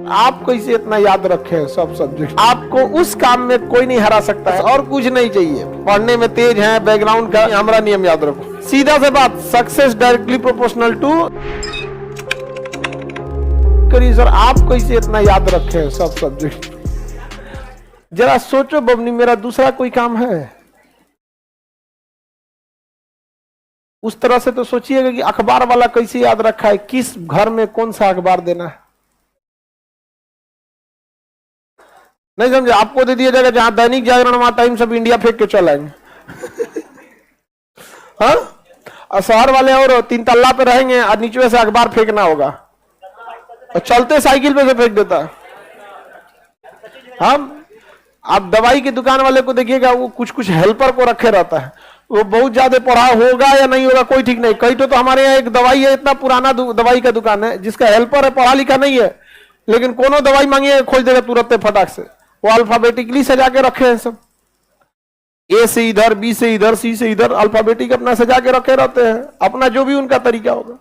आपको इसे इतना याद रखे सब सब्जेक्ट, आपको उस काम में कोई नहीं हरा सकता है और कुछ नहीं चाहिए। पढ़ने में तेज है, बैकग्राउंड का हमारा नियम याद रखो। सीधा से बात, सक्सेस डायरेक्टली प्रोपोर्शनल टू करिए सर। आपको इसे इतना याद रखे सब सब्जेक्ट। जरा सोचो बबनी, मेरा दूसरा कोई काम है? उस तरह से तो सोचिएगा कि अखबार वाला कैसे याद रखा है, किस घर में कौन सा अखबार देना है। नहीं समझे? आपको दे दिया जाएगा जहां दैनिक जागरण वहां टाइम सब इंडिया फेंक के चल आएंगे। हाँ, और शहर वाले और 3 तल्ला पे रहेंगे और नीचे से अखबार फेंकना होगा और चलते साइकिल पे से फेंक देता है। हम आप दवाई की दुकान वाले को देखिएगा, वो कुछ कुछ हेल्पर को रखे रहता है। वो बहुत ज्यादा पढ़ा होगा या नहीं होगा कोई ठीक नहीं। कई तो हमारे यहाँ एक दवाई है, इतना पुराना दवाई का दुकान है जिसका हेल्पर है, पढ़ा लिखा नहीं है, लेकिन कोनो दवाई मांगिए खोज देगा तुरंत फटाक से। वो अल्फाबेटिकली सजा के रखे हैं सब, ए से इधर, बी से इधर, सी से इधर, अल्फाबेटिक अपना सजा के रखे रहते हैं, अपना जो भी उनका तरीका होगा।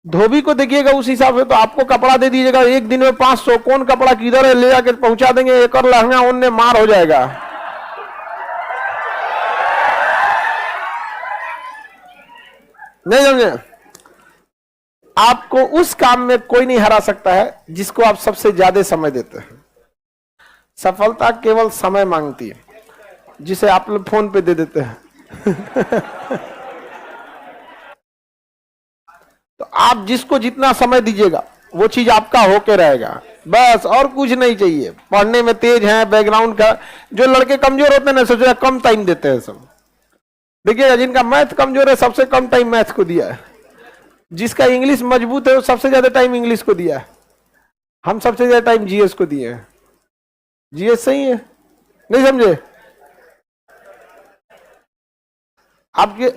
धोबी को देखिएगा उस हिसाब से, तो आपको कपड़ा दे दीजिएगा एक दिन में 500, कौन कपड़ा किधर है ले जाके पहुंचा देंगे, एक और लहंगा उनने मार हो जाएगा। नहीं समझे? आपको उस काम में कोई नहीं हरा सकता है जिसको आप सबसे ज्यादा समय देते हैं। सफलता केवल समय मांगती है, जिसे आप लोग फोन पे दे देते हैं। तो आप जिसको जितना समय दीजिएगा वो चीज आपका होके रहेगा, बस और कुछ नहीं चाहिए। पढ़ने में तेज है, बैकग्राउंड का, जो लड़के कमजोर होते हैं ना, सोच कम टाइम देते हैं सब। देखिएगा जिनका मैथ कमजोर है सबसे कम टाइम मैथ को दिया है, जिसका इंग्लिश मजबूत है वो सबसे ज्यादा टाइम इंग्लिश को दिया है। हम सबसे ज्यादा टाइम जीएस को दिए हैं। जीएस सही है, नहीं समझे? आपके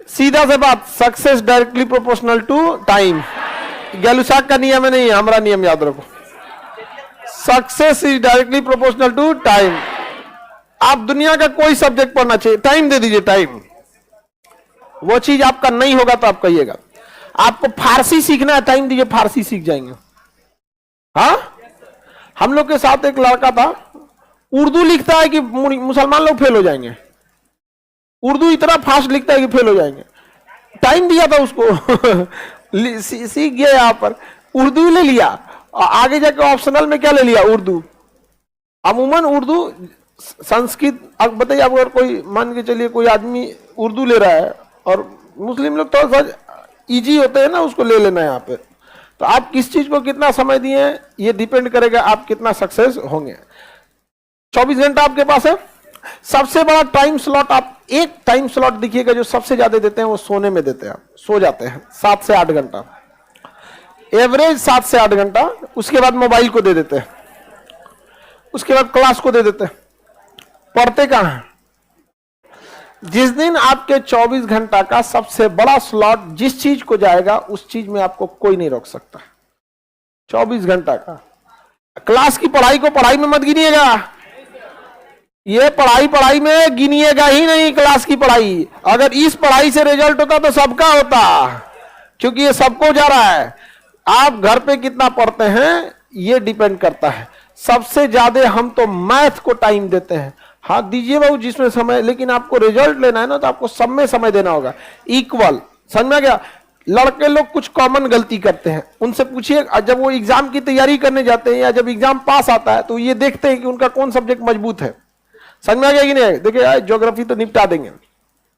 सीधा से बात, success directly proportional to time. Gay Lussac का नियम है, नहीं है, हमारा नियम याद रखो। Success is directly proportional to time. आप दुनिया का कोई सब्जेक्ट पढ़ना चाहिए, टाइम दे दीजिए, टाइम। वो चीज आपका नहीं होगा तो आप कहिएगा। आपको फारसी सीखना है, टाइम दीजिए, फारसी सीख जाएंगे। हाँ, हम लोग के साथ एक लड़का था, उर्दू लिखता है कि मुसलमान लोग फेल हो जाएंगे। उर्दू इतना फास्ट लिखता है कि फेल हो जाएंगे। टाइम दिया था उसको, सीख गया। यहाँ पर उर्दू ले लिया और आगे जाकर ऑप्शनल में क्या ले लिया, उर्दू। अमूमन उर्दू, संस्कृत, अब बताइए आप अगर कोई मान के चलिए कोई आदमी उर्दू ले रहा है और मुस्लिम लोग थोड़ा सा इजी होते हैं ना, उसको ले लेना है यहाँ पे। तो आप किस चीज को कितना समय दिए ये डिपेंड करेगा आप कितना सक्सेस होंगे। 24 घंटा आपके पास है। सबसे बड़ा टाइम स्लॉट, आप एक टाइम स्लॉट देखिएगा जो सबसे ज्यादा देते हैं वो सोने में देते हैं। आप सो जाते हैं 7 से 8 घंटा, एवरेज 7 से 8 घंटा। उसके बाद मोबाइल को दे देते हैं, उसके बाद क्लास को दे देते हैं। पढ़ते कहां हैं? जिस दिन आपके 24 घंटा का सबसे बड़ा स्लॉट जिस चीज को जाएगा उस चीज में आपको कोई नहीं रोक सकता। 24 घंटा का क्लास की पढ़ाई को पढ़ाई में मत गिनिएगा, ये पढ़ाई में गिनिएगा ही नहीं। क्लास की पढ़ाई, अगर इस पढ़ाई से रिजल्ट होता तो सबका होता, क्योंकि ये सबको जा रहा है। आप घर पे कितना पढ़ते हैं ये डिपेंड करता है। सबसे ज्यादा हम तो मैथ को टाइम देते हैं। हाँ दीजिए बाबू जिसमें समय, लेकिन आपको रिजल्ट लेना है ना तो आपको सब में समय देना होगा, इक्वल। समझ में आ गया? लड़के लोग कुछ कॉमन गलती करते हैं, उनसे पूछिए, जब वो एग्जाम की तैयारी करने जाते हैं या जब एग्जाम पास आता है तो ये देखते हैं कि उनका कौन सब्जेक्ट मजबूत है। समझ में आ गया कि नहीं? देखिए ज्योग्राफी तो निपटा देंगे,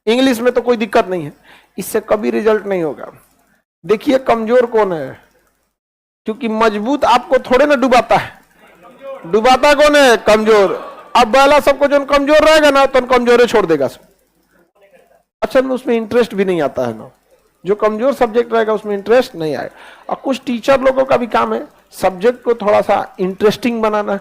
इंग्लिश में तो कोई दिक्कत नहीं है, इससे कभी रिजल्ट नहीं होगा। देखिए कमजोर कौन है, क्योंकि मजबूत आपको थोड़े ना डुबाता है। डुबाता कौन है? कमजोर। अब पहला सबको जो कमजोर रहेगा ना तो कमजोर छोड़ देगा सब। अच्छा में उसमें इंटरेस्ट भी नहीं आता है ना, जो कमजोर सब्जेक्ट रहेगा उसमें इंटरेस्ट नहीं आएगा। और कुछ टीचर लोगों का भी काम है सब्जेक्ट को थोड़ा सा इंटरेस्टिंग बनाना।